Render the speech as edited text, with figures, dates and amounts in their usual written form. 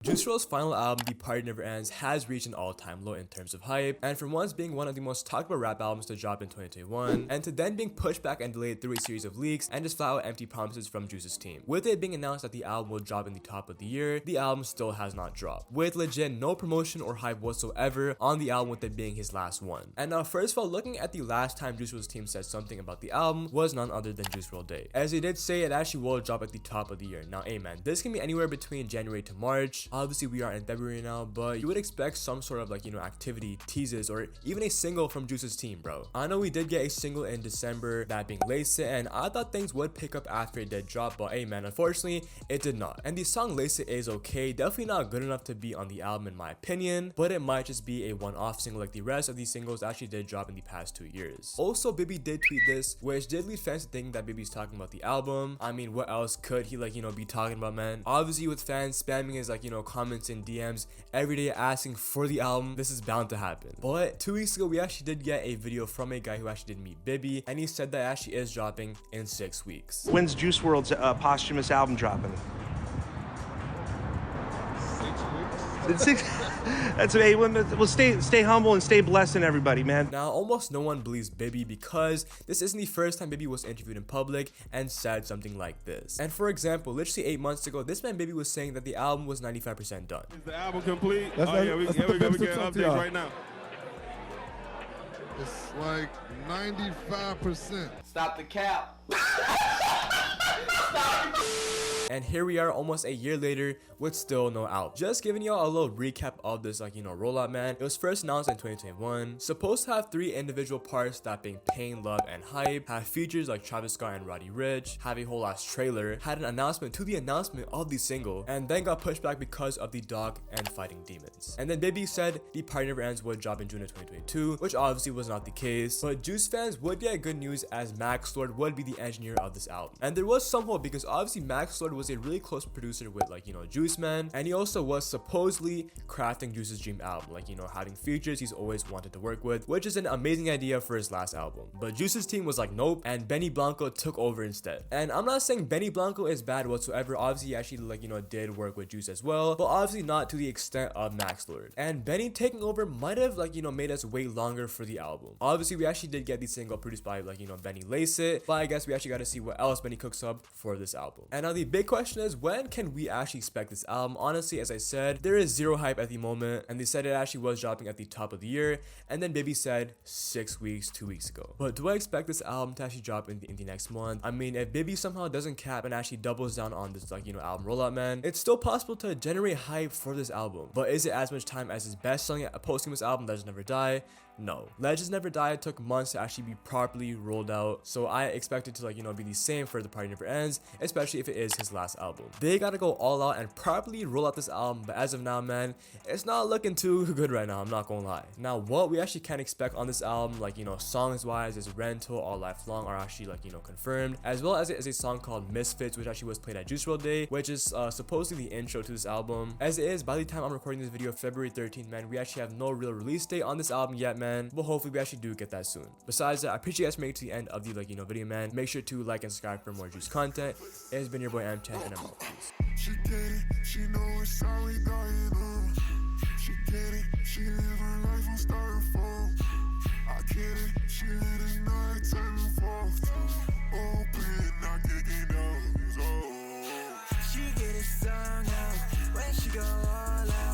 Juice WRLD's final album, The Party Never Ends, has reached an all-time low in terms of hype, and from once being one of the most talked about rap albums to drop in 2021, and to then being pushed back and delayed through a series of leaks and just flat out empty promises from Juice's team. With it being announced that the album will drop in the top of the year, the album still has not dropped, with legit no promotion or hype whatsoever on the album, with it being his last one. And now first of all, looking at the last time Juice WRLD's team said something about the album was none other than Juice WRLD Day, as they did say it actually will drop at the top of the year. Now, hey man, this can be anywhere between January to March. Obviously we are in February now, but you would expect some sort of activity, teases, or even a single from Juice's team, bro. I know we did get a single in December, that being Lace It, and I thought things would pick up after it did drop, but hey man, unfortunately it did not. And the song Lace It is okay, definitely not good enough to be on the album in my opinion, but it might just be a one-off single like the rest of these singles actually did drop in the past 2 years. Also, Bibby did tweet this, which did lead fans to think that Bibby's talking about the album. I mean, what else could he be talking about, man? Obviously with fans spamming his comments and DMs every day asking for the album, this is bound to happen. But 2 weeks ago we actually did get a video from a guy who actually did meet Bibby, and he said that it actually is dropping in 6 weeks. When's Juice WRLD's posthumous album dropping? 6 weeks. That's hey, well, stay humble and stay blessing everybody, man. Now, almost no one believes Bibby because this isn't the first time Bibby was interviewed in public and said something like this. And for example, literally 8 months ago, this man Bibby was saying that the album was 95% done. Is the album complete? We get updates right now. It's like 95%. Stop the cap. And here we are almost a year later with still no album. Just giving y'all a little recap of this rollout, man. It was first announced in 2021. Supposed to have 3 individual parts, that being Pain, Love, and Hype. Have features like Travis Scott and Roddy Ricch. Have a whole ass trailer. Had an announcement to the announcement of the single. And then got pushed back because of the dog and fighting demons. And then Bibby said The Party Never Ends would drop in June of 2022, which obviously was not the case. But Juice fans would get good news, as Max Lord would be the engineer of this album. And there was some hope because obviously Max Lord was a really close producer with Juice Man, and he also was supposedly crafting Juice's dream album, having features he's always wanted to work with, which is an amazing idea for his last album. But Juice's team was like, nope, and Benny Blanco took over instead. And I'm not saying Benny Blanco is bad whatsoever. Obviously he actually did work with Juice as well, but obviously not to the extent of Max Lord. And Benny taking over might have made us wait longer for the album. Obviously we actually did get the single produced by Benny Lace It, but I guess we actually got to see what else Benny cooks up for this album. And now the big question is, when can we actually expect this album? Honestly, as I said, there is zero hype at the moment, and they said it actually was dropping at the top of the year, and then Bibby said 6 weeks 2 weeks ago. But do I expect this album to actually drop in the next month? I mean, if Bibby somehow doesn't cap and actually doubles down on this album rollout, man, it's still possible to generate hype for this album. But is it as much time as his best-selling posthumous album, Legends Never Die? No. Legends Never Die took months to actually be properly rolled out, so I expect it to be the same for The Party Never Ends, especially if it is his last album. They gotta go all out and properly roll out this album, but as of now, man, it's not looking too good right now, I'm not gonna lie. Now, what we actually can expect on this album, songs wise, is Rental, All Life Long are actually confirmed, as well as it is a song called Misfits, which actually was played at Juice WRLD Day, which is supposedly the intro to this album. As it is, by the time I'm recording this video, February 13th, man, we actually have no real release date on this album yet, man, but hopefully we actually do get that soon. Besides that, I appreciate you guys making it to the end of the video, man. Make sure to like and subscribe for more Juice content. It has been your boy M10, and I'm out. Peace. She did it, she know it's sorry.